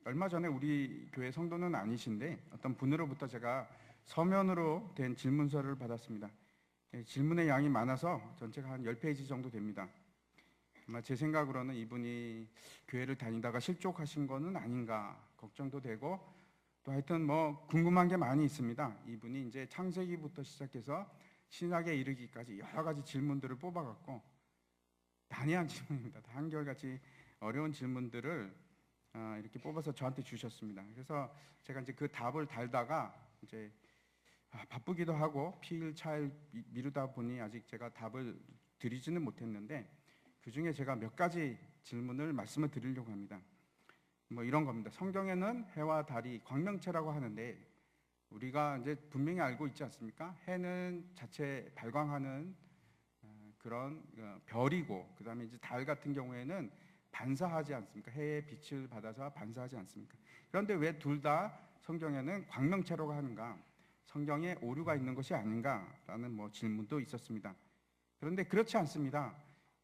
얼마 전에 우리 교회 성도는 아니신데 어떤 분으로부터 제가 서면으로 된 질문서를 받았습니다. 질문의 양이 많아서 전체가 한 10페이지 정도 됩니다. 아마 제 생각으로는 이분이 교회를 다니다가 실족하신 거는 아닌가 걱정도 되고, 또 하여튼 뭐 궁금한 게 많이 있습니다. 이분이 이제 창세기부터 시작해서 신약에 이르기까지 여러 가지 질문들을 뽑아갖고, 난해한 질문입니다. 한결같이 어려운 질문들을 이렇게 뽑아서 저한테 주셨습니다. 그래서 제가 이제 그 답을 달다가 이제 바쁘기도 하고 피일차일 미루다 보니 아직 제가 답을 드리지는 못했는데, 그 중에 제가 몇 가지 질문을 말씀을 드리려고 합니다. 뭐 이런 겁니다. 성경에는 해와 달이 광명체라고 하는데, 우리가 이제 분명히 알고 있지 않습니까? 해는 자체 발광하는 그런 별이고, 그 다음에 이제 달 같은 경우에는 반사하지 않습니까? 해의 빛을 받아서 반사하지 않습니까? 그런데 왜 둘 다 성경에는 광명체라고 하는가? 성경에 오류가 있는 것이 아닌가라는 뭐 질문도 있었습니다. 그런데 그렇지 않습니다.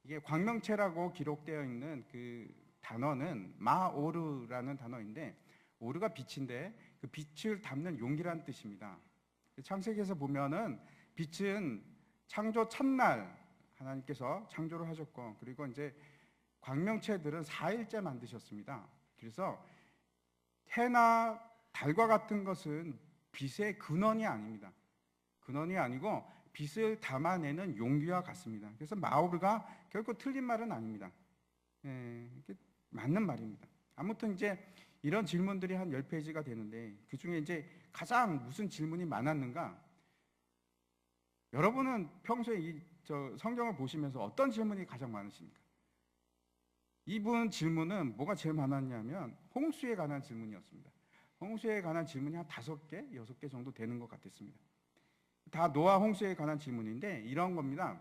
이게 광명체라고 기록되어 있는 그 단어는 마오르라는 단어인데, 오르가 빛인데 그 빛을 담는 용기라는 뜻입니다. 창세기에서 보면은 빛은 창조 첫날 하나님께서 창조를 하셨고, 그리고 이제 광명체들은 4일째 만드셨습니다. 그래서 해나 달과 같은 것은 빛의 근원이 아닙니다. 근원이 아니고 빛을 담아내는 용기와 같습니다. 그래서 마오르가 결코 틀린 말은 아닙니다. 이게 맞는 말입니다. 아무튼 이제 이런 질문들이 한 10페이지가 되는데, 그 중에 이제 가장 무슨 질문이 많았는가? 여러분은 평소에 성경을 보시면서 어떤 질문이 가장 많으십니까? 이분 질문은 뭐가 제일 많았냐면 홍수에 관한 질문이었습니다. 홍수에 관한 질문이 한 5개, 6개 정도 되는 것 같았습니다. 다 노아 홍수에 관한 질문인데 이런 겁니다.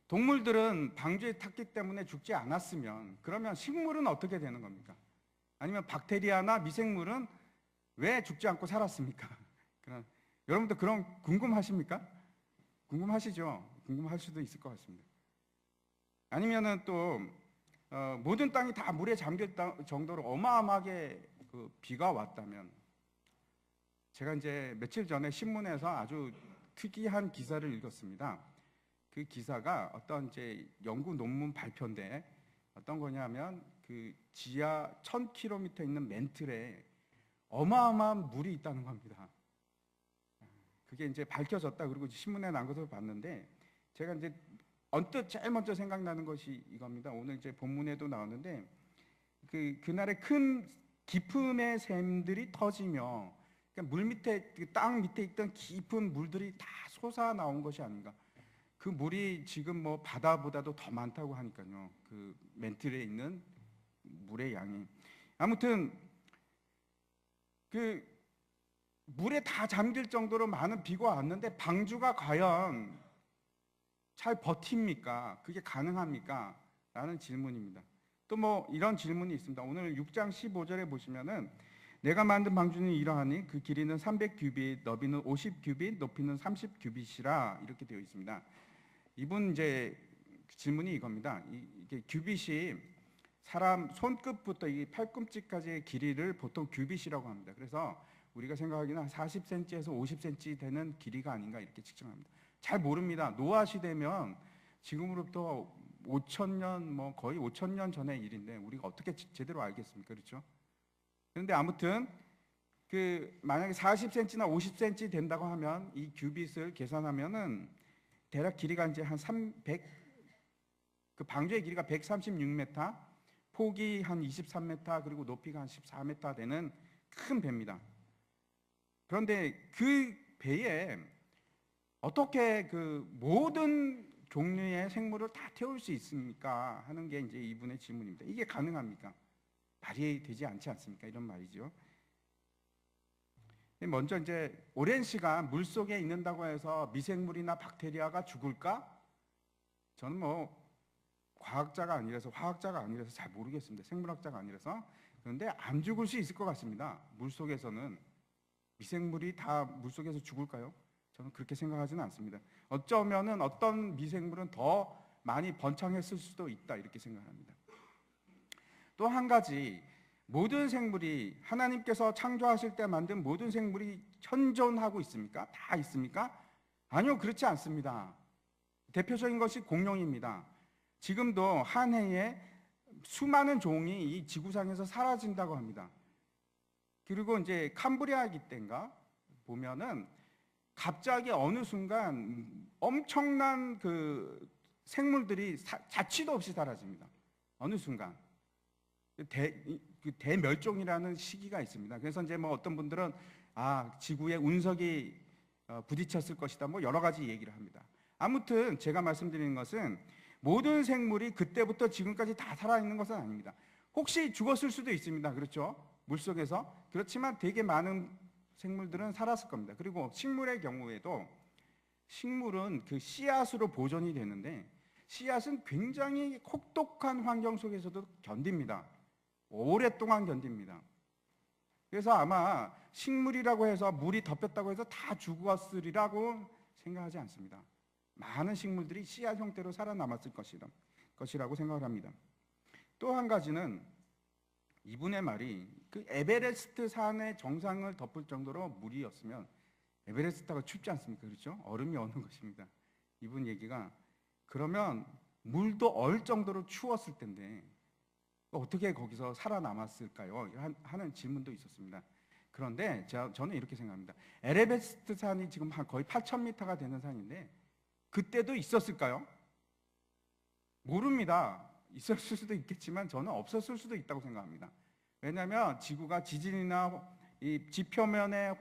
동물들은 방주에 탔기 때문에 죽지 않았으면, 그러면 식물은 어떻게 되는 겁니까? 아니면 박테리아나 미생물은 왜 죽지 않고 살았습니까? 여러분들 그런 궁금하십니까? 궁금하시죠? 궁금할 수도 있을 것 같습니다. 아니면은 또 모든 땅이 다 물에 잠길 정도로 어마어마하게 그 비가 왔다면, 제가 이제 며칠 전에 신문에서 아주 특이한 기사를 읽었습니다. 그 기사가 어떤 이제 연구 논문 발표인데, 어떤 거냐면 그 지하 1000km 있는 멘틀에 어마어마한 물이 있다는 겁니다. 그게 이제 밝혀졌다. 그리고 신문에 난 것을 봤는데, 제가 이제 언뜻 제일 먼저 생각나는 것이 이겁니다. 오늘 이제 본문에도 나오는데, 그날의 큰 깊음의 샘들이 터지며, 그러니까 물 밑에, 땅 밑에 있던 깊은 물들이 다 솟아 나온 것이 아닌가. 그 물이 지금 뭐 바다보다도 더 많다고 하니까요. 그 멘틀에 있는 물의 양이. 아무튼 그 물에 다 잠길 정도로 많은 비가 왔는데 방주가 과연 잘 버팁니까? 그게 가능합니까? 라는 질문입니다. 또 뭐 이런 질문이 있습니다. 오늘 6장 15절에 보시면은, 내가 만든 방주는 이러하니 그 길이는 300규빗, 너비는 50규빗, 높이는 30규빗이라 이렇게 되어 있습니다. 이분 이제 질문이 이겁니다. 이게 규빗이 사람 손끝부터 이 팔꿈치까지의 길이를 보통 규빗이라고 합니다. 그래서 우리가 생각하기는 한 40cm에서 50cm 되는 길이가 아닌가 이렇게 측정합니다. 잘 모릅니다. 노아 시대면 지금으로부터 5,000년, 뭐 거의 5,000년 전의 일인데 우리가 어떻게 제대로 알겠습니까? 그렇죠? 그런데 아무튼 만약에 40cm나 50cm 된다고 하면 이 규빗을 계산하면은 대략 길이가 이제 한 300, 그 방주의 길이가 136m, 폭이 한 23m, 그리고 높이가 한 14m 되는 큰 배입니다. 그런데 그 배에 어떻게 그 모든 종류의 생물을 다 태울 수 있습니까? 하는 게 이제 이분의 질문입니다. 이게 가능합니까? 말이 되지 않지 않습니까? 이런 말이죠. 먼저 이제 오랜 시간 물 속에 있는다고 해서 미생물이나 박테리아가 죽을까? 저는 뭐 과학자가 아니라서, 화학자가 아니라서 잘 모르겠습니다. 생물학자가 아니라서. 그런데 안 죽을 수 있을 것 같습니다. 물 속에서는. 미생물이 다 물 속에서 죽을까요? 저는 그렇게 생각하지는 않습니다. 어쩌면은 어떤 미생물은 더 많이 번창했을 수도 있다 이렇게 생각합니다. 또 한 가지, 모든 생물이 하나님께서 창조하실 때 만든 모든 생물이 현존하고 있습니까? 다 있습니까? 아니요, 그렇지 않습니다. 대표적인 것이 공룡입니다. 지금도 한 해에 수많은 종이 이 지구상에서 사라진다고 합니다. 그리고 이제 캄브리아기 때인가 보면은 갑자기 어느 순간 엄청난 그 생물들이 자취도 없이 사라집니다. 어느 순간 대멸종이라는 시기가 있습니다. 그래서 이제 뭐 어떤 분들은 지구에 운석이 부딪혔을 것이다, 뭐 여러 가지 얘기를 합니다. 아무튼 제가 말씀드리는 것은 모든 생물이 그때부터 지금까지 다 살아있는 것은 아닙니다. 혹시 죽었을 수도 있습니다. 그렇죠? 물속에서. 그렇지만 되게 많은 생물들은 살았을 겁니다. 그리고 식물의 경우에도 식물은 그 씨앗으로 보존이 되는데 씨앗은 굉장히 혹독한 환경 속에서도 견딥니다. 오랫동안 견딥니다. 그래서 아마 식물이라고 해서 물이 덮였다고 해서 다 죽었으리라고 생각하지 않습니다. 많은 식물들이 씨앗 형태로 살아남았을 것이라고 생각을 합니다. 또 한 가지는 이분의 말이 그 에베레스트 산의 정상을 덮을 정도로 물이었으면, 에베레스트가 춥지 않습니까? 그렇죠? 얼음이 오는 것입니다. 이분 얘기가 그러면 물도 얼 정도로 추웠을 텐데 어떻게 거기서 살아남았을까요? 하는 질문도 있었습니다. 그런데 저는 이렇게 생각합니다. 에베레스트 산이 지금 거의 8,000m가 되는 산인데 그때도 있었을까요? 모릅니다. 있었을 수도 있겠지만 저는 없었을 수도 있다고 생각합니다. 왜냐하면 지구가 지진이나 이 지표면의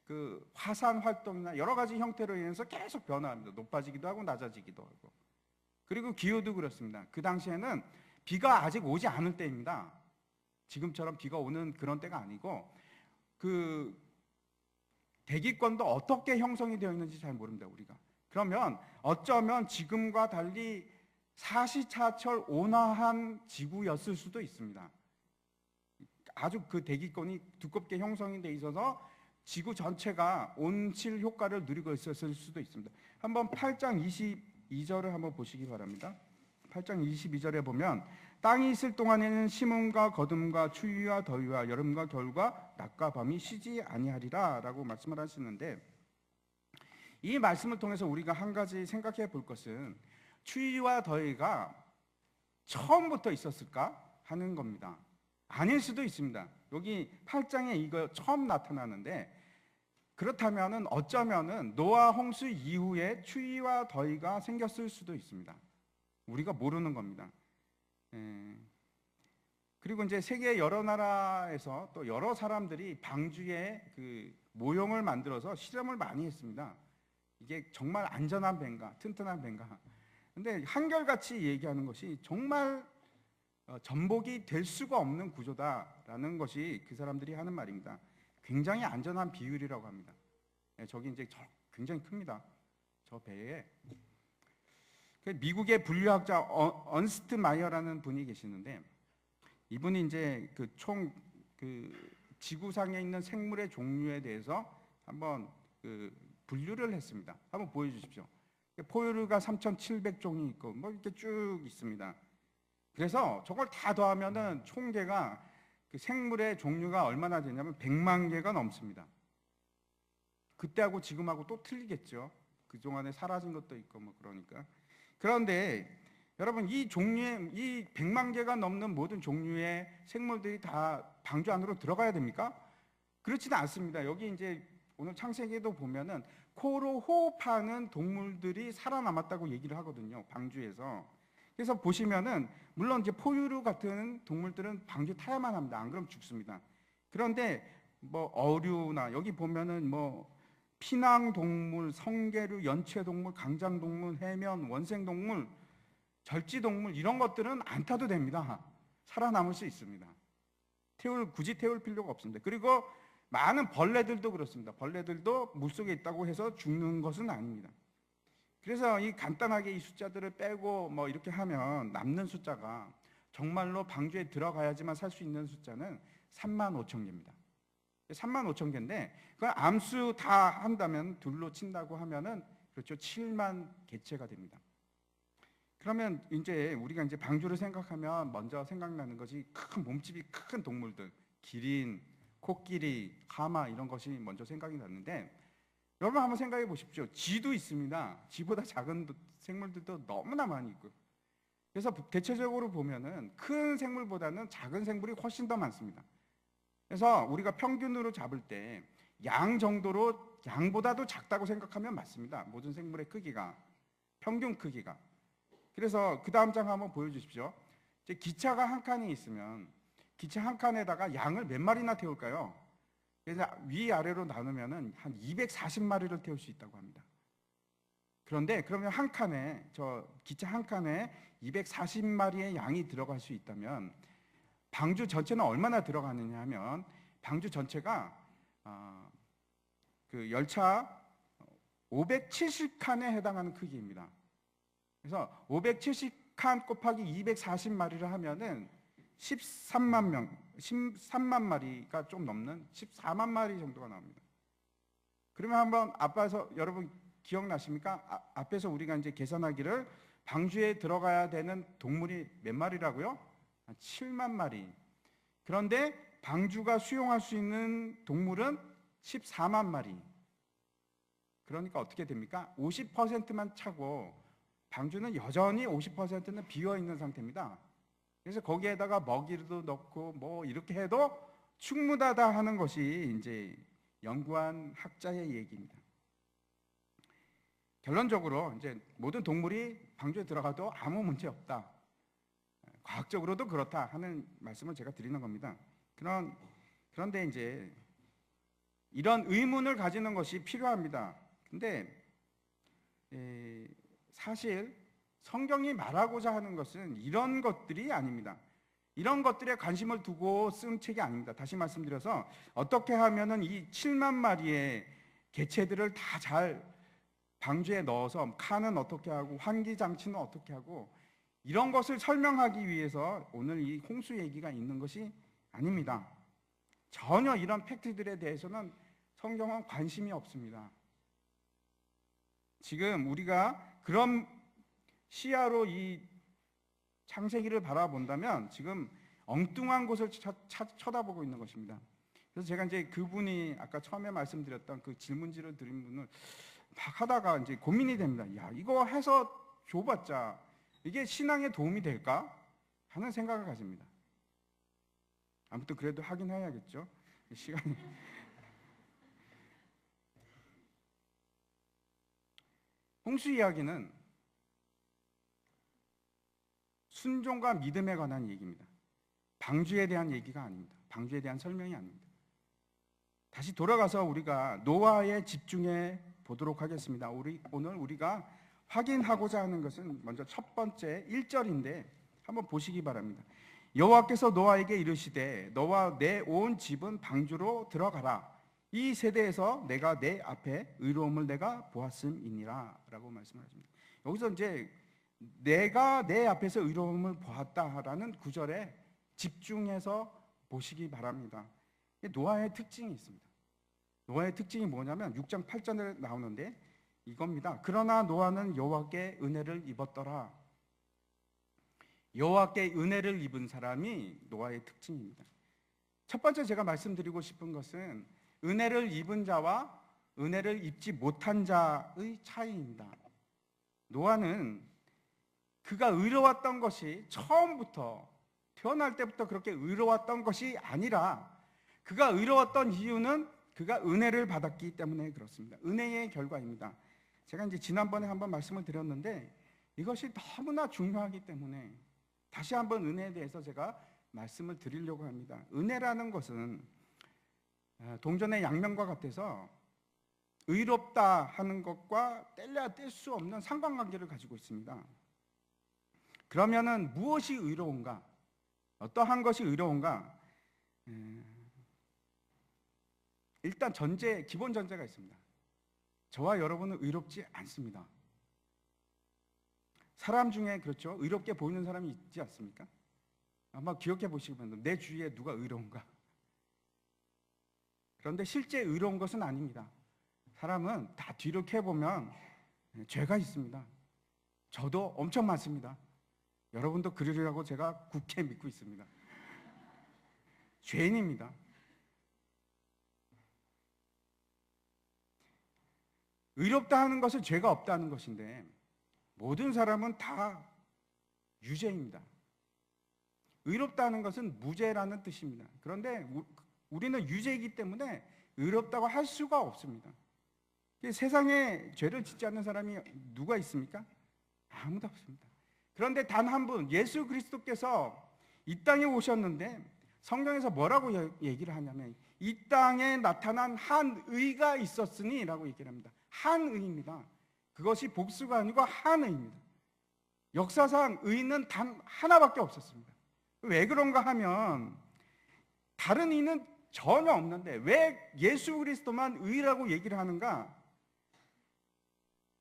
그 화산 활동이나 여러 가지 형태로 인해서 계속 변화합니다. 높아지기도 하고 낮아지기도 하고. 그리고 기후도 그렇습니다. 그 당시에는 비가 아직 오지 않을 때입니다. 지금처럼 비가 오는 그런 때가 아니고 그 대기권도 어떻게 형성이 되어 있는지 잘 모릅니다, 우리가. 그러면 어쩌면 지금과 달리 사시사철 온화한 지구였을 수도 있습니다. 아주 그 대기권이 두껍게 형성이 돼 있어서 지구 전체가 온실 효과를 누리고 있었을 수도 있습니다. 한번 8장 22절을 한번 보시기 바랍니다. 8장 22절에 보면 땅이 있을 동안에는 심음과 거둠과 추위와 더위와 여름과 겨울과 낮과 밤이 쉬지 아니하리라 라고 말씀을 하시는데, 이 말씀을 통해서 우리가 한 가지 생각해 볼 것은 추위와 더위가 처음부터 있었을까 하는 겁니다. 아닐 수도 있습니다. 여기 8장에 이거 처음 나타나는데, 그렇다면은 어쩌면은 노아 홍수 이후에 추위와 더위가 생겼을 수도 있습니다. 우리가 모르는 겁니다. 그리고 이제 세계 여러 나라에서 또 여러 사람들이 방주에 그 모형을 만들어서 실험을 많이 했습니다. 이게 정말 안전한 배인가, 튼튼한 배인가. 근데 한결같이 얘기하는 것이 정말 전복이 될 수가 없는 구조다라는 것이 그 사람들이 하는 말입니다. 굉장히 안전한 비율이라고 합니다. 저기 이제 굉장히 큽니다. 저 배에. 미국의 분류학자 언스트 마이어라는 분이 계시는데, 이분이 이제 그 지구상에 있는 생물의 종류에 대해서 한번 분류를 했습니다. 한번 보여주십시오. 포유류가 3,700종이 있고 뭐 이렇게 쭉 있습니다. 그래서 저걸 다 더하면은 총계가 그 생물의 종류가 얼마나 되냐면 100만 개가 넘습니다. 그때하고 지금하고 또 틀리겠죠. 그동안에 사라진 것도 있고 뭐 그러니까. 그런데 여러분, 이 100만 개가 넘는 모든 종류의 생물들이 다 방주 안으로 들어가야 됩니까? 그렇지는 않습니다. 여기 이제 오늘 창세기에도 보면은 코로 호흡하는 동물들이 살아남았다고 얘기를 하거든요, 방주에서. 그래서 보시면은 물론 이제 포유류 같은 동물들은 방주 타야만 합니다. 안 그러면 죽습니다. 그런데 뭐 어류나 여기 보면은 뭐 피낭동물, 성게류, 연체동물, 강장동물, 해면, 원생동물, 절지동물 이런 것들은 안 타도 됩니다. 살아남을 수 있습니다. 굳이 태울 필요가 없습니다. 그리고 많은 벌레들도 그렇습니다. 벌레들도 물속에 있다고 해서 죽는 것은 아닙니다. 그래서 이 간단하게 이 숫자들을 빼고 뭐 이렇게 하면 남는 숫자가 정말로 방주에 들어가야지만 살 수 있는 숫자는 35,000개입니다. 35,000개인데 그걸 암수 다 한다면 둘로 친다고 하면은 그렇죠, 7만 개체가 됩니다. 그러면 이제 우리가 이제 방주를 생각하면 먼저 생각나는 것이 큰 몸집이 큰 동물들, 기린, 코끼리, 하마 이런 것이 먼저 생각이 났는데, 여러분 한번 생각해 보십시오. 쥐도 있습니다. 쥐보다 작은 생물들도 너무나 많이 있고, 그래서 대체적으로 보면은 큰 생물보다는 작은 생물이 훨씬 더 많습니다. 그래서 우리가 평균으로 잡을 때 양 정도로, 양보다도 작다고 생각하면 맞습니다. 모든 생물의 크기가, 평균 크기가. 그래서 그 다음 장 한번 보여주십시오. 이제 기차가 한 칸이 있으면 기차 한 칸에다가 양을 몇 마리나 태울까요? 그래서 위아래로 나누면은 한 240마리를 태울 수 있다고 합니다. 그런데 그러면 한 칸에, 저 기차 한 칸에 240마리의 양이 들어갈 수 있다면 방주 전체는 얼마나 들어가느냐 하면, 방주 전체가 그 열차 570칸에 해당하는 크기입니다. 그래서 570칸 곱하기 240마리를 하면은 13만 마리가 좀 넘는 14만 마리 정도가 나옵니다. 그러면 한번 앞에서 여러분 기억나십니까? 앞에서 우리가 이제 계산하기를 방주에 들어가야 되는 동물이 몇 마리라고요? 7만 마리. 그런데 방주가 수용할 수 있는 동물은 14만 마리. 그러니까 어떻게 됩니까? 50%만 차고 방주는 여전히 50%는 비어 있는 상태입니다. 그래서 거기에다가 먹이도 넣고 뭐 이렇게 해도 충분하다 하는 것이 이제 연구한 학자의 얘기입니다. 결론적으로 이제 모든 동물이 방주에 들어가도 아무 문제 없다, 과학적으로도 그렇다 하는 말씀을 제가 드리는 겁니다. 그런데 이제 이런 의문을 가지는 것이 필요합니다. 근데 사실 성경이 말하고자 하는 것은 이런 것들이 아닙니다. 이런 것들에 관심을 두고 쓴 책이 아닙니다. 다시 말씀드려서 어떻게 하면은 이 7만 마리의 개체들을 다 잘 방주에 넣어서 칸은 어떻게 하고 환기 장치는 어떻게 하고, 이런 것을 설명하기 위해서 오늘 이 홍수 얘기가 있는 것이 아닙니다. 전혀 이런 팩트들에 대해서는 성경은 관심이 없습니다. 지금 우리가 그런 시야로 이 창세기를 바라본다면 지금 엉뚱한 곳을 쳐다보고 있는 것입니다. 그래서 제가 이제 그분이 아까 처음에 말씀드렸던 그 질문지를 드린 분을 막 하다가 이제 고민이 됩니다. 야, 이거 해서 줘봤자 이게 신앙에 도움이 될까? 하는 생각을 가집니다. 아무튼 그래도 하긴 해야겠죠. 시간이. 홍수 이야기는 순종과 믿음에 관한 얘기입니다. 방주에 대한 얘기가 아닙니다. 방주에 대한 설명이 아닙니다. 다시 돌아가서 우리가 노아에 집중해 보도록 하겠습니다. 오늘 우리가 확인하고자 하는 것은 먼저 첫 번째 1절인데 한번 보시기 바랍니다. 여호와께서 노아에게 이르시되 너와 내 온 집은 방주로 들어가라. 이 세대에서 내가 내 앞에 의로움을 내가 보았음이니라 라고 말씀하십니다. 여기서 이제 내가 내 앞에서 의로움을 보았다라는 구절에 집중해서 보시기 바랍니다. 노아의 특징이 있습니다. 노아의 특징이 뭐냐면 6장 8절에 나오는데 이겁니다. 그러나 노아는 여호와께 은혜를 입었더라. 여호와께 은혜를 입은 사람이 노아의 특징입니다. 첫 번째 제가 말씀드리고 싶은 것은 은혜를 입은 자와 은혜를 입지 못한 자의 차이입니다. 노아는 그가 의로웠던 것이 처음부터 태어날 때부터 그렇게 의로웠던 것이 아니라 그가 의로웠던 이유는 그가 은혜를 받았기 때문에 그렇습니다. 은혜의 결과입니다. 제가 이제 지난번에 한번 말씀을 드렸는데 이것이 너무나 중요하기 때문에 다시 한번 은혜에 대해서 제가 말씀을 드리려고 합니다. 은혜라는 것은 동전의 양면과 같아서 의롭다 하는 것과 뗄래야 뗄 수 없는 상관관계를 가지고 있습니다. 그러면은 무엇이 의로운가? 어떠한 것이 의로운가? 일단 기본 전제가 있습니다. 저와 여러분은 의롭지 않습니다. 사람 중에 그렇죠, 의롭게 보이는 사람이 있지 않습니까? 아마 기억해 보시면 내 주위에 누가 의로운가? 그런데 실제 의로운 것은 아닙니다. 사람은 다 뒤로 캐보면 죄가 있습니다. 저도 엄청 많습니다. 여러분도 그러리라고 제가 굳게 믿고 있습니다. 죄인입니다. 의롭다 하는 것은 죄가 없다는 것인데 모든 사람은 다 유죄입니다. 의롭다 하는 것은 무죄라는 뜻입니다. 그런데 우리는 유죄이기 때문에 의롭다고 할 수가 없습니다. 세상에 죄를 짓지 않는 사람이 누가 있습니까? 아무도 없습니다. 그런데 단 한 분, 예수 그리스도께서 이 땅에 오셨는데 성경에서 뭐라고 얘기를 하냐면 이 땅에 나타난 한 의가 있었으니 라고 얘기를 합니다. 한 의입니다. 그것이 복수가 아니고 한 의입니다. 역사상 의는 단 하나밖에 없었습니다. 왜 그런가 하면 다른 의는 전혀 없는데 왜 예수 그리스도만 의라고 얘기를 하는가?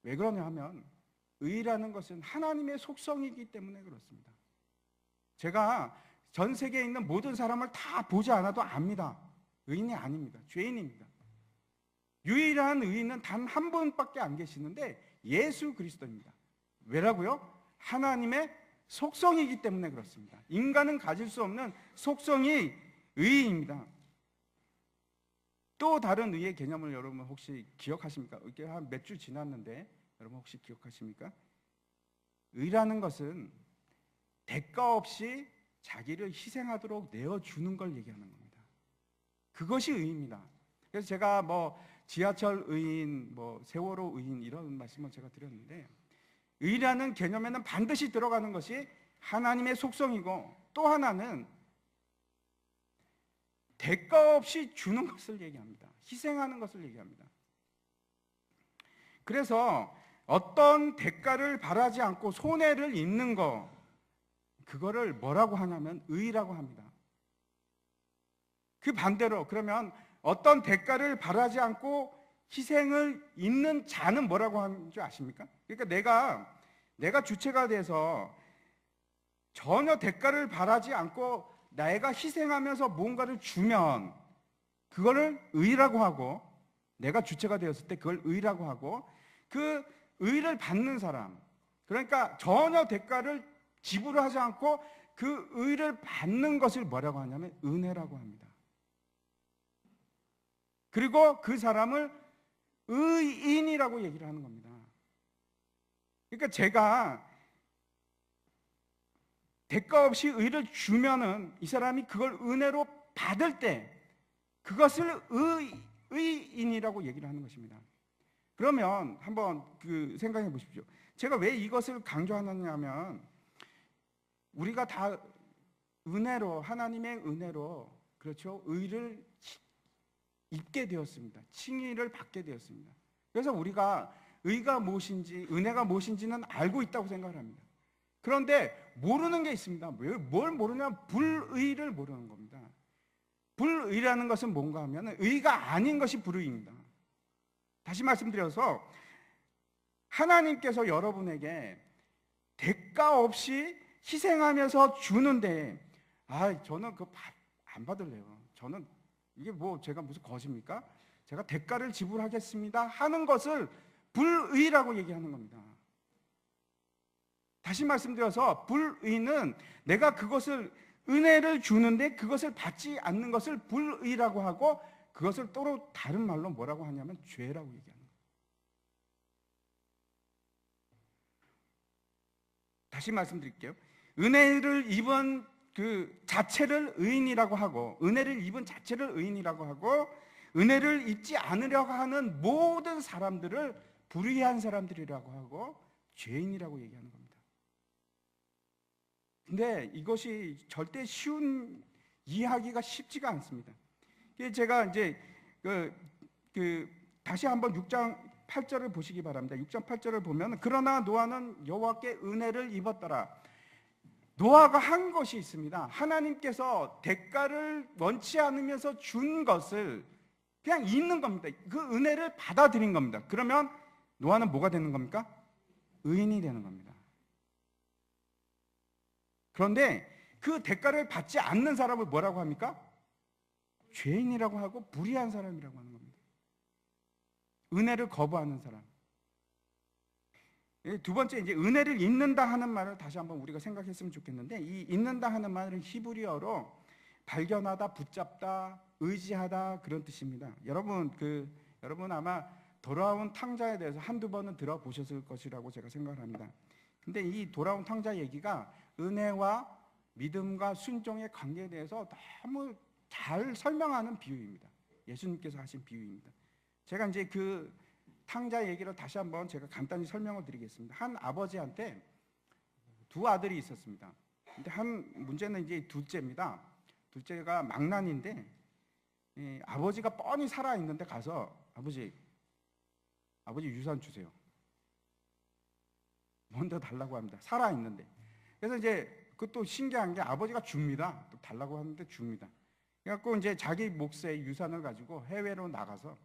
왜 그러냐 하면 의라는 것은 하나님의 속성이기 때문에 그렇습니다. 제가 전 세계에 있는 모든 사람을 다 보지 않아도 압니다. 의인이 아닙니다. 죄인입니다. 유일한 의인은 단 한 분밖에 안 계시는데 예수 그리스도입니다. 왜라고요? 하나님의 속성이기 때문에 그렇습니다. 인간은 가질 수 없는 속성이 의입니다. 또 다른 의의 개념을 여러분 혹시 기억하십니까? 이게 한 몇 주 지났는데 여러분 혹시 기억하십니까? 의라는 것은 대가 없이 자기를 희생하도록 내어주는 걸 얘기하는 겁니다. 그것이 의입니다. 그래서 제가 지하철 의인, 세월호 의인 이런 말씀을 제가 드렸는데 의라는 개념에는 반드시 들어가는 것이 하나님의 속성이고 또 하나는 대가 없이 주는 것을 얘기합니다. 희생하는 것을 얘기합니다. 그래서 어떤 대가를 바라지 않고 손해를 입는 거 그거를 뭐라고 하냐면 의라고 합니다. 그 반대로 그러면 어떤 대가를 바라지 않고 희생을 입는 자는 뭐라고 하는 줄 아십니까? 그러니까 내가 주체가 돼서 전혀 대가를 바라지 않고 내가 희생하면서 뭔가를 주면 그거를 의라고 하고 내가 주체가 되었을 때 그걸 의라고 하고 그 의를 받는 사람 그러니까 전혀 대가를 지불하지 않고 그 의를 받는 것을 뭐라고 하냐면 은혜라고 합니다. 그리고 그 사람을 의인이라고 얘기를 하는 겁니다. 그러니까 제가 대가 없이 의를 주면은 이 사람이 그걸 은혜로 받을 때 그것을 의인이라고 얘기를 하는 것입니다. 그러면 한번 생각해 보십시오. 제가 왜 이것을 강조하느냐 하면 우리가 다 은혜로 하나님의 은혜로 그렇죠? 의를 입게 되었습니다. 칭의를 받게 되었습니다. 그래서 우리가 의가 무엇인지 은혜가 무엇인지는 알고 있다고 생각을 합니다. 그런데 모르는 게 있습니다. 뭘 모르냐? 불의를 모르는 겁니다. 불의라는 것은 뭔가 하면 의가 아닌 것이 불의입니다. 다시 말씀드려서 하나님께서 여러분에게 대가 없이 희생하면서 주는데 저는 그거 안 받을래요. 저는 이게 제가 무슨 것입니까? 제가 대가를 지불하겠습니다 하는 것을 불의라고 얘기하는 겁니다. 다시 말씀드려서 불의는 내가 그것을 은혜를 주는데 그것을 받지 않는 것을 불의라고 하고 그것을 또 다른 말로 뭐라고 하냐면 죄라고 얘기하는 거예요. 다시 말씀드릴게요. 은혜를 입은 그 자체를 의인이라고 하고 은혜를 입은 자체를 의인이라고 하고 은혜를 입지 않으려고 하는 모든 사람들을 불의한 사람들이라고 하고 죄인이라고 얘기하는 겁니다. 근데 이것이 절대 쉬운 이해하기가 쉽지가 않습니다. 제가 이제 다시 한번 6장 8절을 보시기 바랍니다. 6장 8절을 보면 그러나 노아는 여호와께 은혜를 입었더라. 노아가 한 것이 있습니다. 하나님께서 대가를 원치 않으면서 준 것을 그냥 있는 겁니다. 그 은혜를 받아들인 겁니다. 그러면 노아는 뭐가 되는 겁니까? 의인이 되는 겁니다. 그런데 그 대가를 받지 않는 사람을 뭐라고 합니까? 죄인이라고 하고 불의한 사람이라고 하는 겁니다. 은혜를 거부하는 사람. 두 번째, 이제 은혜를 입는다 하는 말을 다시 한번 우리가 생각했으면 좋겠는데, 이 입는다 하는 말은 히브리어로 발견하다, 붙잡다, 의지하다 그런 뜻입니다. 여러분 아마 돌아온 탕자에 대해서 한두 번은 들어보셨을 것이라고 제가 생각을 합니다. 근데 이 돌아온 탕자 얘기가 은혜와 믿음과 순종의 관계에 대해서 너무 잘 설명하는 비유입니다. 예수님께서 하신 비유입니다. 제가 이제 그 탕자 얘기를 다시 한번 제가 간단히 설명을 드리겠습니다. 한 아버지한테 두 아들이 있었습니다. 근데 한 문제는 이제 둘째입니다. 둘째가 망난인데, 아버지가 뻔히 살아 있는데 가서 아버지 유산 주세요. 먼저 달라고 합니다. 살아 있는데. 그래서 이제 그것도 신기한 게 아버지가 줍니다. 또 달라고 하는데 줍니다. 그래갖고 이제 자기 몫의 유산을 가지고 해외로 나가서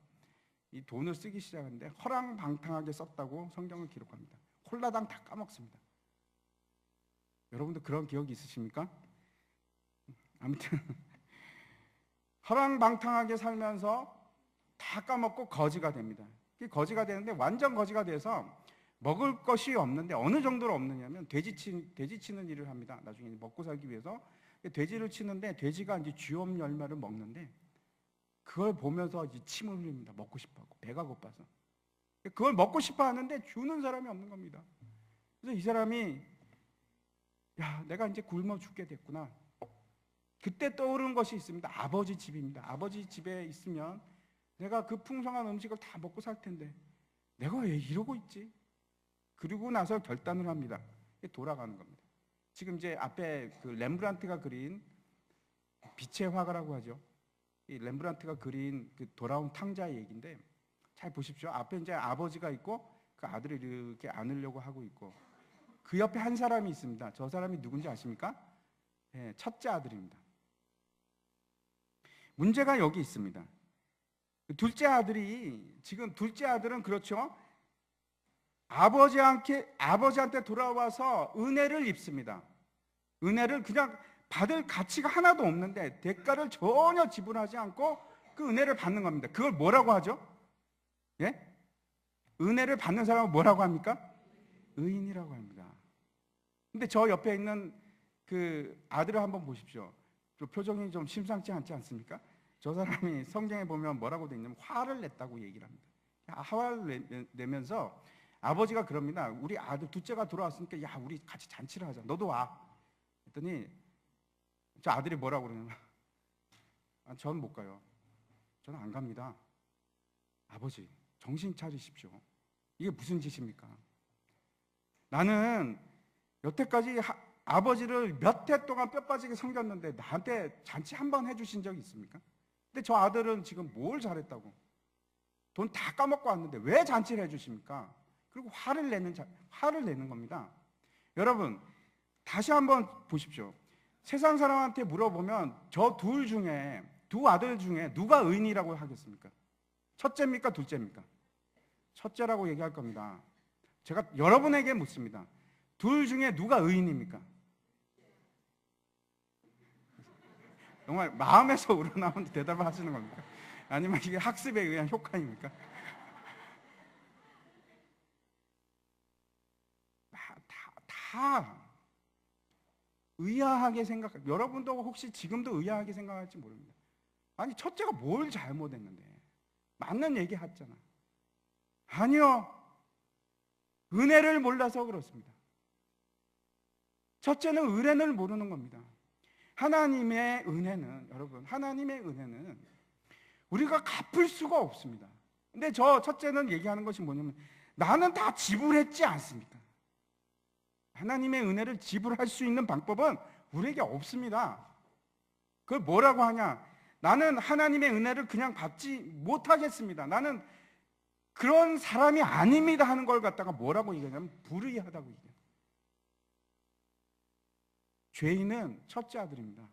이 돈을 쓰기 시작하는데 허랑방탕하게 썼다고 성경을 기록합니다. 홀라당 다 까먹습니다. 여러분들 그런 기억이 있으십니까? 아무튼 허랑방탕하게 살면서 다 까먹고 거지가 됩니다. 거지가 되는데 완전 거지가 돼서 먹을 것이 없는데 어느 정도로 없느냐면 돼지 치는 일을 합니다. 나중에 먹고 살기 위해서 돼지를 치는데 돼지가 이제 쥐엄 열매를 먹는데 그걸 보면서 이제 침을 흘립니다. 먹고 싶어하고 배가 고파서 그걸 먹고 싶어 하는데 주는 사람이 없는 겁니다. 그래서 이 사람이 내가 이제 굶어 죽게 됐구나. 그때 떠오른 것이 있습니다. 아버지 집입니다. 아버지 집에 있으면 내가 그 풍성한 음식을 다 먹고 살 텐데 내가 왜 이러고 있지? 그리고 나서 결단을 합니다. 돌아가는 겁니다. 지금 이제 앞에 그 렘브란트가 그린 빛의 화가라고 하죠. 이 렘브란트가 그린 그 돌아온 탕자의 얘기인데 잘 보십시오. 앞에 이제 아버지가 있고 그 아들을 이렇게 안으려고 하고 있고 그 옆에 한 사람이 있습니다. 저 사람이 누군지 아십니까? 첫째 아들입니다. 문제가 여기 있습니다. 둘째 아들은 그렇죠. 아버지한테 돌아와서 은혜를 입습니다. 은혜를 그냥 받을 가치가 하나도 없는데 대가를 전혀 지불하지 않고 그 은혜를 받는 겁니다. 그걸 뭐라고 하죠? 은혜를 받는 사람은 뭐라고 합니까? 의인이라고 합니다. 근데 저 옆에 있는 그 아들을 한번 보십시오. 저 표정이 좀 심상치 않지 않습니까? 저 사람이 성경에 보면 뭐라고 돼 있냐면 화를 냈다고 얘기를 합니다. 화를 내면서 아버지가 그럽니다. 우리 아들 둘째가 돌아왔으니까 우리 같이 잔치를 하자. 너도 와. 했더니 저 아들이 뭐라고 그러냐면 전 못 가요. 저는 안 갑니다. 아버지 정신 차리십시오. 이게 무슨 짓입니까? 나는 여태까지 아버지를 몇 해 동안 뼈 빠지게 섬겼는데 나한테 잔치 한 번 해주신 적이 있습니까? 근데 저 아들은 지금 뭘 잘했다고 돈 다 까먹고 왔는데 왜 잔치를 해주십니까? 그리고 화를 내는 겁니다. 여러분 다시 한번 보십시오. 세상 사람한테 물어보면 저 두 아들 중에 누가 의인이라고 하겠습니까? 첫째입니까? 둘째입니까? 첫째라고 얘기할 겁니다. 제가 여러분에게 묻습니다. 둘 중에 누가 의인입니까? 정말 마음에서 우러나오는 대답을 하시는 겁니까? 아니면 이게 학습에 의한 효과입니까? 다 의아하게 여러분도 혹시 지금도 의아하게 생각할지 모릅니다. 아니 첫째가 뭘 잘못했는데 맞는 얘기 했잖아. 아니요. 은혜를 몰라서 그렇습니다. 첫째는 은혜를 모르는 겁니다. 하나님의 은혜는 우리가 갚을 수가 없습니다. 근데 저 첫째는 얘기하는 것이 뭐냐면 나는 다 지불했지 않습니까? 하나님의 은혜를 지불할 수 있는 방법은 우리에게 없습니다. 그걸 뭐라고 하냐? 나는 하나님의 은혜를 그냥 받지 못하겠습니다. 나는 그런 사람이 아닙니다 하는 걸 갖다가 뭐라고 얘기하냐면 불의하다고 얘기해요. 죄인은 첫째 아들입니다.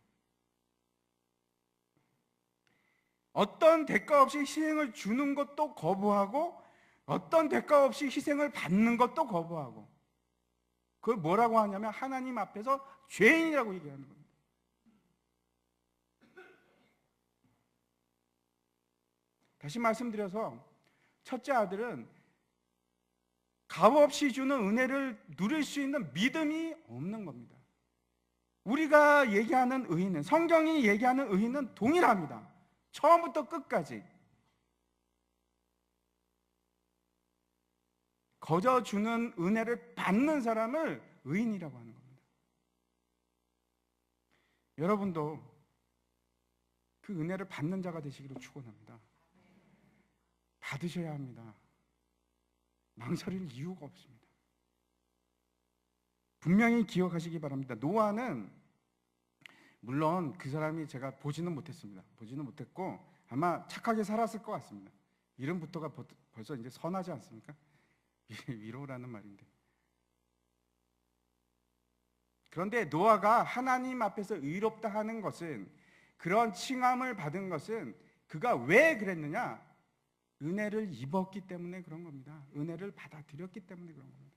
어떤 대가 없이 희생을 주는 것도 거부하고 어떤 대가 없이 희생을 받는 것도 거부하고 그걸 뭐라고 하냐면 하나님 앞에서 죄인이라고 얘기하는 겁니다. 다시 말씀드려서 첫째 아들은 값없이 주는 은혜를 누릴 수 있는 믿음이 없는 겁니다. 우리가 얘기하는 의인은, 성경이 얘기하는 의인은 동일합니다. 처음부터 끝까지. 거저 주는 은혜를 받는 사람을 의인이라고 하는 겁니다. 여러분도 그 은혜를 받는 자가 되시기를 축원합니다. 받으셔야 합니다. 망설일 이유가 없습니다. 분명히 기억하시기 바랍니다. 노아는 물론 그 사람이 제가 보지는 못했습니다. 보지는 못했고 아마 착하게 살았을 것 같습니다. 이름부터가 벌써 이제 선하지 않습니까? 위로라는 말인데. 그런데 노아가 하나님 앞에서 의롭다 하는 것은, 그런 칭함을 받은 것은 그가 왜 그랬느냐? 은혜를 입었기 때문에 그런 겁니다. 은혜를 받아들였기 때문에 그런 겁니다.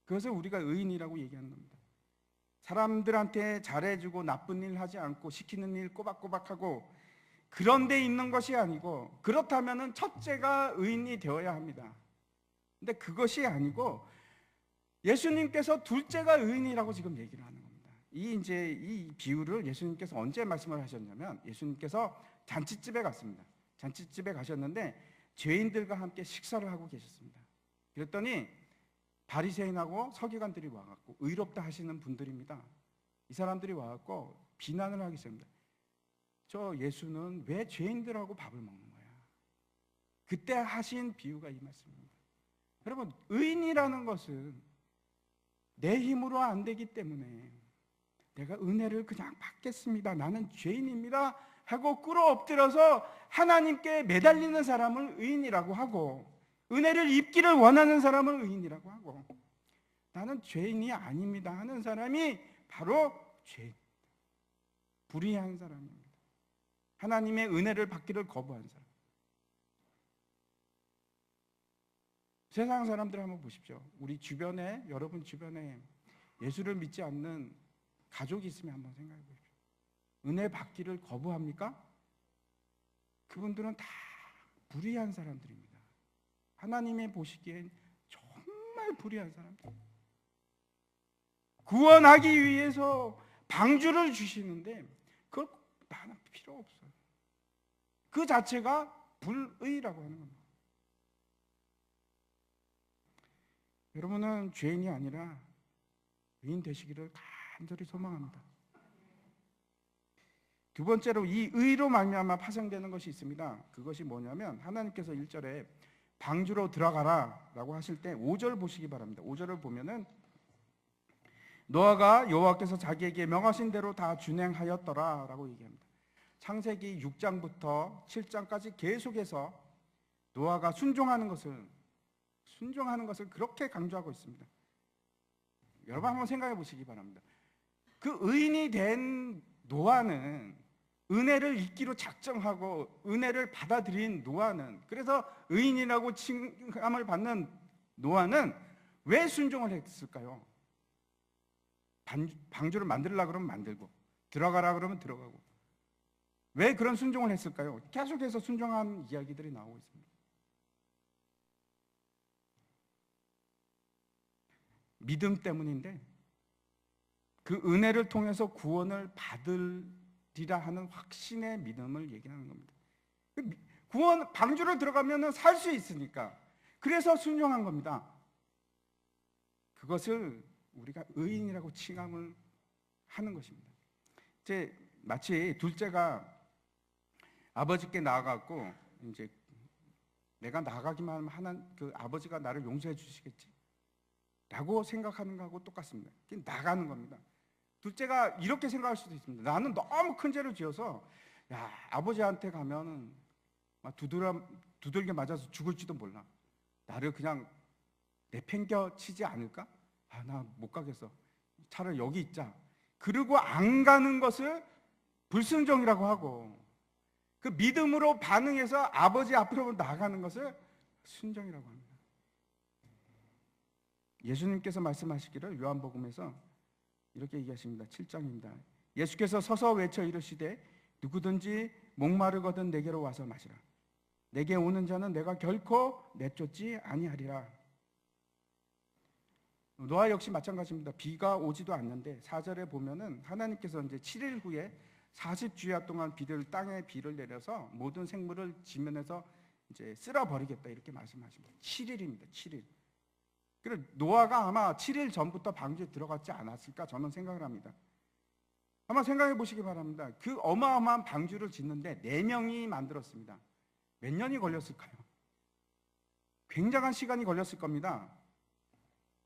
그것을 우리가 의인이라고 얘기하는 겁니다. 사람들한테 잘해주고 나쁜 일 하지 않고 시키는 일 꼬박꼬박하고 그런 데 있는 것이 아니고, 그렇다면 첫째가 의인이 되어야 합니다. 근데 그것이 아니고 예수님께서 둘째가 의인이라고 지금 얘기를 하는 겁니다. 이 비유를 예수님께서 언제 말씀을 하셨냐면, 예수님께서 잔치집에 갔습니다. 잔치집에 가셨는데 죄인들과 함께 식사를 하고 계셨습니다. 그랬더니 바리새인하고 서기관들이 와갖고, 의롭다 하시는 분들입니다. 이 사람들이 와갖고 비난을 하기 시작합니다. 저 예수는 왜 죄인들하고 밥을 먹는 거야? 그때 하신 비유가 이 말씀입니다. 여러분, 의인이라는 것은 내 힘으로 안 되기 때문에 내가 은혜를 그냥 받겠습니다, 나는 죄인입니다 하고 꿇어 엎드려서 하나님께 매달리는 사람을 의인이라고 하고, 은혜를 입기를 원하는 사람을 의인이라고 하고, 나는 죄인이 아닙니다 하는 사람이 바로 죄인, 불의한 사람입니다. 하나님의 은혜를 받기를 거부한 사람. 세상 사람들 한번 보십시오. 우리 주변에, 여러분 주변에 예수를 믿지 않는 가족이 있으면 한번 생각해 보십시오. 은혜 받기를 거부합니까? 그분들은 다 불의한 사람들입니다. 하나님이 보시기엔 정말 불의한 사람들. 구원하기 위해서 방주를 주시는데 그걸 나는 필요 없어요. 그 자체가 불의라고 하는 겁니다. 여러분은 죄인이 아니라 의인 되시기를 간절히 소망합니다. 두 번째로 이 의로 말미암아 파생되는 것이 있습니다. 그것이 뭐냐면, 하나님께서 1절에 방주로 들어가라 라고 하실 때 5절 보시기 바랍니다. 5절을 보면은 노아가 여호와께서 자기에게 명하신 대로 다 준행하였더라 라고 얘기합니다. 창세기 6장부터 7장까지 계속해서 노아가 순종하는 것을 그렇게 강조하고 있습니다. 여러분 한번 생각해 보시기 바랍니다. 그 의인이 된 노아는 은혜를 잊기로 작정하고 은혜를 받아들인 노아는, 그래서 의인이라고 칭함을 받는 노아는 왜 순종을 했을까요? 방주를 만들려고 그러면 만들고, 들어가라 그러면 들어가고. 왜 그런 순종을 했을까요? 계속해서 순종한 이야기들이 나오고 있습니다. 믿음 때문인데, 그 은혜를 통해서 구원을 받으리라 하는 확신의 믿음을 얘기하는 겁니다. 구원, 방주를 들어가면 살 수 있으니까, 그래서 순종한 겁니다. 그것을 우리가 의인이라고 칭함을 하는 것입니다. 이제 마치 둘째가 아버지께 나아가고, 이제 내가 나가기만 하면 그 아버지가 나를 용서해 주시겠지 라고 생각하는 거하고 똑같습니다. 나가는 겁니다. 둘째가 이렇게 생각할 수도 있습니다. 나는 너무 큰 죄를 지어서 아버지한테 가면 두들겨 맞아서 죽을지도 몰라. 나를 그냥 내팽겨 치지 않을까? 나 못 가겠어. 차라리 여기 있자. 그러고 안 가는 것을 불순종이라고 하고, 그 믿음으로 반응해서 아버지 앞으로 나가는 것을 순종이라고 합니다. 예수님께서 말씀하시기를 요한복음에서 이렇게 얘기하십니다. 7장입니다. 예수께서 서서 외쳐 이르시되 누구든지 목마르거든 내게로 와서 마시라. 내게 오는 자는 내가 결코 내쫓지 아니하리라. 노아 역시 마찬가지입니다. 비가 오지도 않는데 4절에 보면은 하나님께서 이제 7일 후에 40주야 동안 땅에 비를 내려서 모든 생물을 지면에서 이제 쓸어버리겠다 이렇게 말씀하십니다. 7일입니다. 7일. 그래서 노아가 아마 7일 전부터 방주에 들어갔지 않았을까 저는 생각을 합니다. 한번 생각해 보시기 바랍니다. 그 어마어마한 방주를 짓는데 4명이 만들었습니다. 몇 년이 걸렸을까요? 굉장한 시간이 걸렸을 겁니다.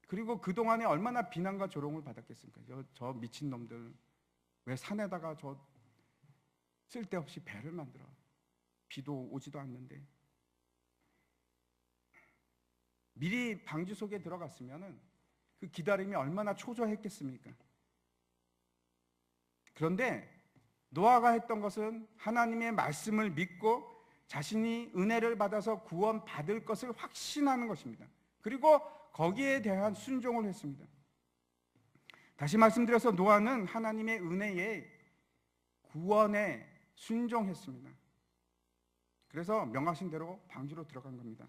그리고 그동안에 얼마나 비난과 조롱을 받았겠습니까? 저 미친놈들 왜 산에다가 저 쓸데없이 배를 만들어, 비도 오지도 않는데. 미리 방주 속에 들어갔으면 그 기다림이 얼마나 초조했겠습니까? 그런데 노아가 했던 것은 하나님의 말씀을 믿고 자신이 은혜를 받아서 구원받을 것을 확신하는 것입니다. 그리고 거기에 대한 순종을 했습니다. 다시 말씀드려서 노아는 하나님의 은혜에 구원에 순종했습니다. 그래서 명하신 대로 방주로 들어간 겁니다.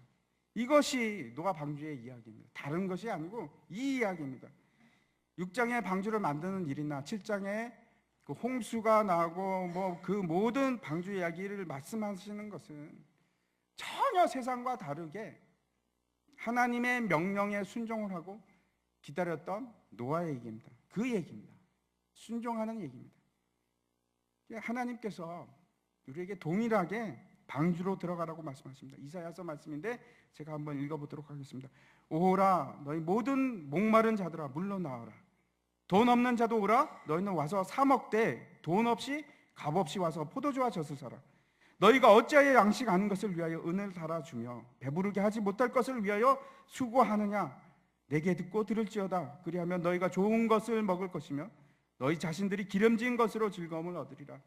이것이 노아 방주의 이야기입니다. 다른 것이 아니고 이 이야기입니다. 6장에 방주를 만드는 일이나 7장에 그 홍수가 나고 뭐 그 모든 방주 이야기를 말씀하시는 것은 전혀 세상과 다르게 하나님의 명령에 순종을 하고 기다렸던 노아의 얘기입니다. 그 얘기입니다. 순종하는 얘기입니다. 하나님께서 우리에게 동일하게 방주로 들어가라고 말씀하십니다. 이사야서 말씀인데 제가 한번 읽어보도록 하겠습니다. 오라 너희 모든 목마른 자들아 물러나오라. 돈 없는 자도 오라. 너희는 와서 사 먹되 돈 없이 값 없이 와서 포도주와 젖을 사라. 너희가 어찌하여 양식 아는 것을 위하여 은을 달아주며 배부르게 하지 못할 것을 위하여 수고하느냐. 내게 듣고 들을지어다. 그리하면 너희가 좋은 것을 먹을 것이며 너희 자신들이 기름진 것으로 즐거움을 얻으리라.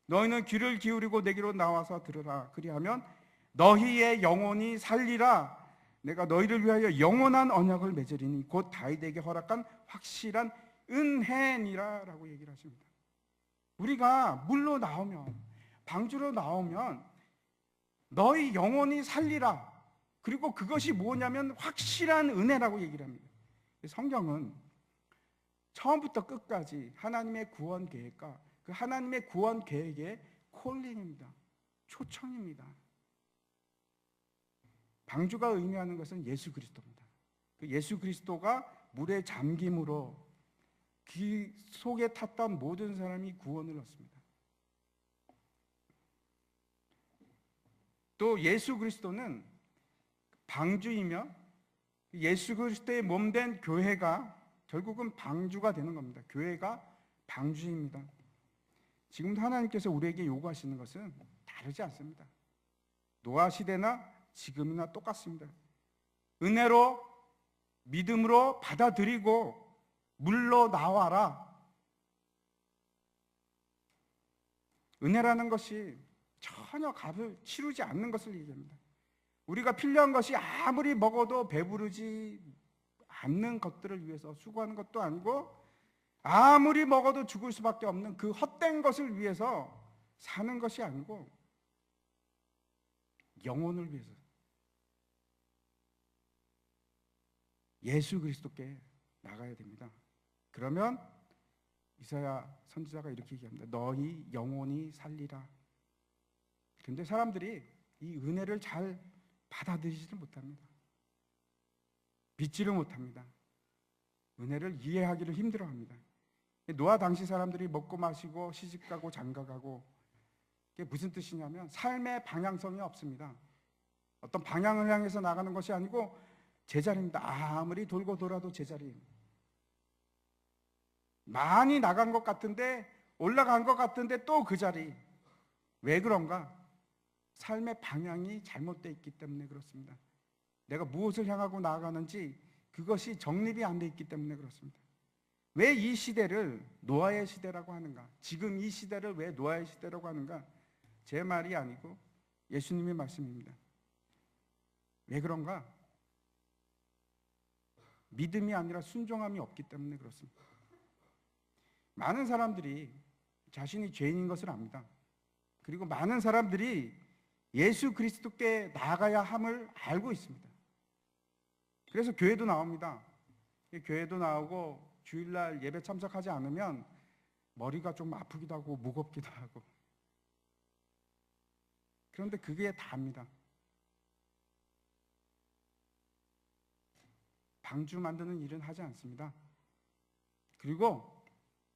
너희는 귀를 기울이고 내게로 나와서 들으라. 그리하면 너희의 영혼이 살리라. 내가 너희를 위하여 영원한 언약을 맺으리니 곧 다윗에게 허락한 확실한 은혜니라 라고 얘기를 하십니다. 우리가 물로 나오면, 방주로 나오면 너희 영혼이 살리라. 그리고 그것이 뭐냐면 확실한 은혜라고 얘기를 합니다. 성경은 처음부터 끝까지 하나님의 구원 계획과 그 하나님의 구원 계획의 콜링입니다. 초청입니다. 방주가 의미하는 것은 예수 그리스도입니다. 그 예수 그리스도가 물에 잠김으로 그 속에 탔던 모든 사람이 구원을 얻습니다. 또 예수 그리스도는 방주이며 예수 그리스도의 몸된 교회가 결국은 방주가 되는 겁니다. 교회가 방주입니다. 지금도 하나님께서 우리에게 요구하시는 것은 다르지 않습니다. 노아 시대나 지금이나 똑같습니다. 은혜로 믿음으로 받아들이고 물러 나와라. 은혜라는 것이 전혀 값을 치르지 않는 것을 얘기합니다. 우리가 필요한 것이 아무리 먹어도 배부르지 않는 것들을 위해서 수고하는 것도 아니고 아무리 먹어도 죽을 수밖에 없는 그 헛된 것을 위해서 사는 것이 아니고 영혼을 위해서 예수 그리스도께 나가야 됩니다. 그러면 이사야 선지자가 이렇게 얘기합니다. 너희 영혼이 살리라. 그런데 사람들이 이 은혜를 잘 받아들이지를 못합니다. 믿지를 못합니다. 은혜를 이해하기를 힘들어합니다. 노아 당시 사람들이 먹고 마시고 시집가고 장가가고 그게 무슨 뜻이냐면 삶의 방향성이 없습니다. 어떤 방향을 향해서 나가는 것이 아니고 제자리입니다. 아무리 돌고 돌아도 제자리. 많이 나간 것 같은데 올라간 것 같은데 또 그 자리. 왜 그런가? 삶의 방향이 잘못되어 있기 때문에 그렇습니다. 내가 무엇을 향하고 나아가는지 그것이 정립이 안 돼 있기 때문에 그렇습니다. 왜 이 시대를 노아의 시대라고 하는가? 지금 이 시대를 왜 노아의 시대라고 하는가? 제 말이 아니고 예수님의 말씀입니다. 왜 그런가? 믿음이 아니라 순종함이 없기 때문에 그렇습니다. 많은 사람들이 자신이 죄인인 것을 압니다. 그리고 많은 사람들이 예수 그리스도께 나아가야 함을 알고 있습니다. 그래서 교회도 나옵니다. 교회도 나오고 주일날 예배 참석하지 않으면 머리가 좀 아프기도 하고 무겁기도 하고, 그런데 그게 다입니다. 방주 만드는 일은 하지 않습니다. 그리고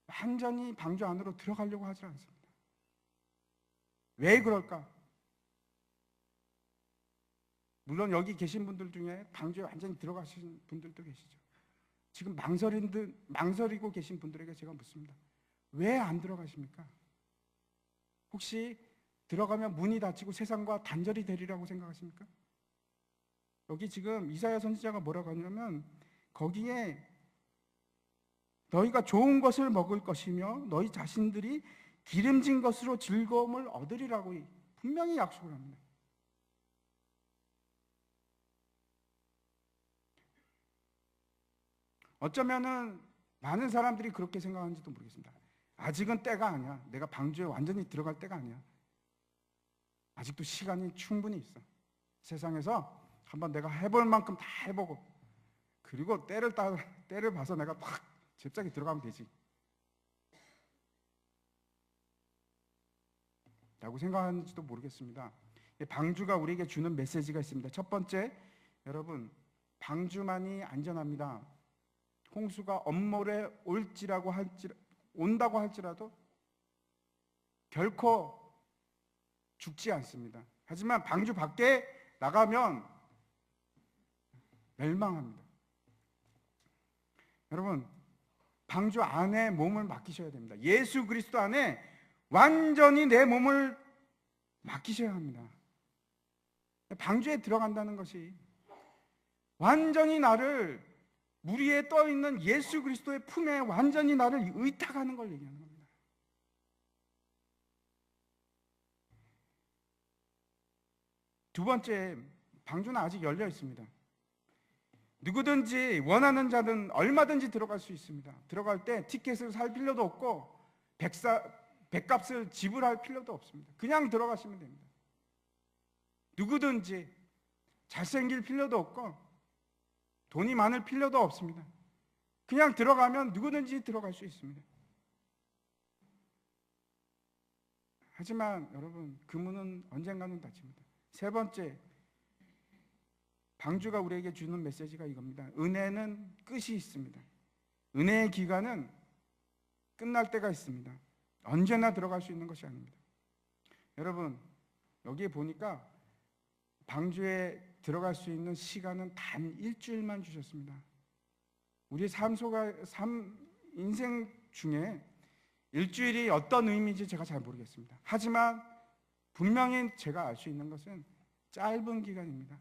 완전히 방주 안으로 들어가려고 하지 않습니다. 왜 그럴까? 물론 여기 계신 분들 중에 방주에 완전히 들어가신 분들도 계시죠. 지금 망설이고 계신 분들에게 제가 묻습니다. 왜 안 들어가십니까? 혹시 들어가면 문이 닫히고 세상과 단절이 되리라고 생각하십니까? 여기 지금 이사야 선지자가 뭐라고 하냐면, 거기에 너희가 좋은 것을 먹을 것이며 너희 자신들이 기름진 것으로 즐거움을 얻으리라고 분명히 약속을 합니다. 어쩌면은 많은 사람들이 그렇게 생각하는지도 모르겠습니다. 아직은 때가 아니야. 내가 방주에 완전히 들어갈 때가 아니야. 아직도 시간이 충분히 있어. 세상에서 한번 내가 해볼 만큼 다 해보고, 그리고 때를 봐서 내가 딱 잽싸게 들어가면 되지 라고 생각하는지도 모르겠습니다. 방주가 우리에게 주는 메시지가 있습니다. 첫 번째, 여러분, 방주만이 안전합니다. 홍수가 엄몰에 온다고 할지라도 결코 죽지 않습니다. 하지만 방주 밖에 나가면 멸망합니다. 여러분, 방주 안에 몸을 맡기셔야 됩니다. 예수 그리스도 안에 완전히 내 몸을 맡기셔야 합니다. 방주에 들어간다는 것이 완전히 나를, 물 위에 떠 있는 예수 그리스도의 품에 완전히 나를 의탁하는 걸 얘기하는 겁니다. 두 번째, 방주는 아직 열려 있습니다. 누구든지 원하는 자는 얼마든지 들어갈 수 있습니다. 들어갈 때 티켓을 살 필요도 없고 백값을 지불할 필요도 없습니다. 그냥 들어가시면 됩니다. 누구든지 잘생길 필요도 없고 돈이 많을 필요도 없습니다. 그냥 들어가면 누구든지 들어갈 수 있습니다. 하지만 여러분, 그 문은 언젠가는 닫힙니다. 세 번째, 방주가 우리에게 주는 메시지가 이겁니다. 은혜는 끝이 있습니다. 은혜의 기간은 끝날 때가 있습니다. 언제나 들어갈 수 있는 것이 아닙니다. 여러분, 여기에 보니까 방주에 들어갈 수 있는 시간은 단 일주일만 주셨습니다. 우리의 인생 중에 일주일이 어떤 의미인지 제가 잘 모르겠습니다. 하지만 분명히 제가 알 수 있는 것은 짧은 기간입니다.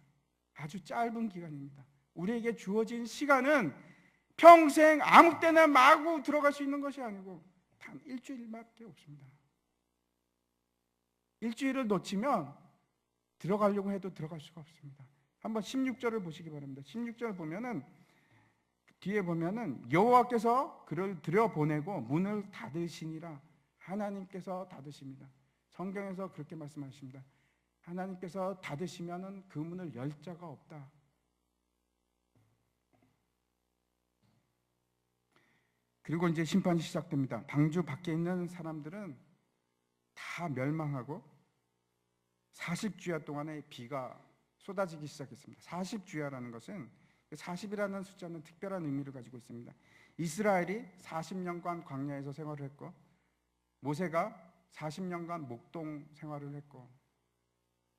아주 짧은 기간입니다. 우리에게 주어진 시간은 평생 아무 때나 마구 들어갈 수 있는 것이 아니고 단 일주일밖에 없습니다. 일주일을 놓치면 들어가려고 해도 들어갈 수가 없습니다. 한번 16절을 보시기 바랍니다. 16절 보면은, 뒤에 보면은 여호와께서 그를 들여보내고 문을 닫으시니라. 하나님께서 닫으십니다. 성경에서 그렇게 말씀하십니다. 하나님께서 닫으시면은 그 문을 열 자가 없다. 그리고 이제 심판이 시작됩니다. 방주 밖에 있는 사람들은 다 멸망하고 40주야 동안에 비가 쏟아지기 시작했습니다. 40주야라는 것은, 40이라는 숫자는 특별한 의미를 가지고 있습니다. 이스라엘이 40년간 광야에서 생활을 했고, 모세가 40년간 목동 생활을 했고,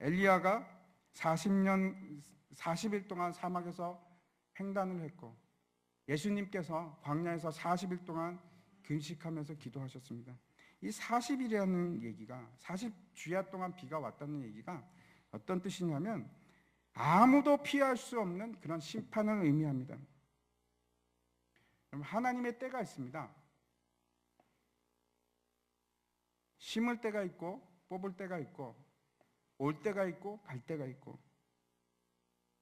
엘리야가 40일 동안 사막에서 횡단을 했고, 예수님께서 광야에서 40일 동안 금식하면서 기도하셨습니다. 이 40일이라는 얘기가, 40주야 동안 비가 왔다는 얘기가 어떤 뜻이냐면 아무도 피할 수 없는 그런 심판을 의미합니다. 하나님의 때가 있습니다. 심을 때가 있고 뽑을 때가 있고 올 때가 있고 갈 때가 있고,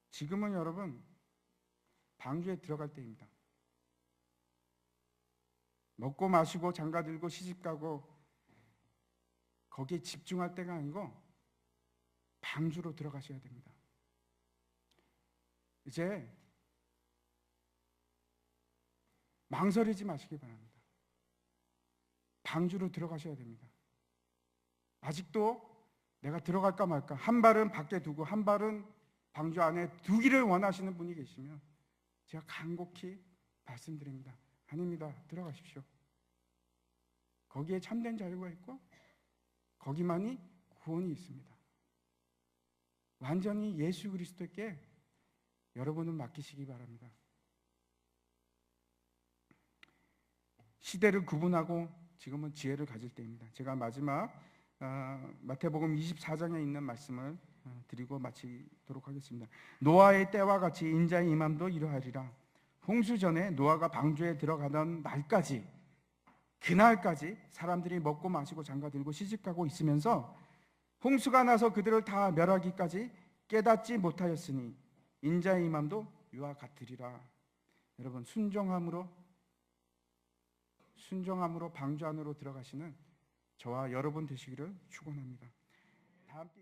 지금은 여러분 방주에 들어갈 때입니다. 먹고 마시고 장가들고 시집가고 거기에 집중할 때가 아니고 방주로 들어가셔야 됩니다. 이제 망설이지 마시기 바랍니다. 방주로 들어가셔야 됩니다. 아직도 내가 들어갈까 말까, 한 발은 밖에 두고 한 발은 방주 안에 두기를 원하시는 분이 계시면 제가 간곡히 말씀드립니다. 아닙니다. 들어가십시오. 거기에 참된 자유가 있고 거기만이 구원이 있습니다. 완전히 예수 그리스도께 여러분은 맡기시기 바랍니다. 시대를 구분하고 지금은 지혜를 가질 때입니다. 제가 마지막 마태복음 24장에 있는 말씀을 드리고 마치도록 하겠습니다. 노아의 때와 같이 인자의 임함도 이러하리라. 홍수 전에 노아가 방주에 들어가던 날까지, 그날까지 사람들이 먹고 마시고 장가들고 시집가고 있으면서 홍수가 나서 그들을 다 멸하기까지 깨닫지 못하였으니 인자의 임함도 이와 같으리라. 여러분, 순종함으로 방주 안으로 들어가시는 저와 여러분 되시기를 축원합니다. 다 함께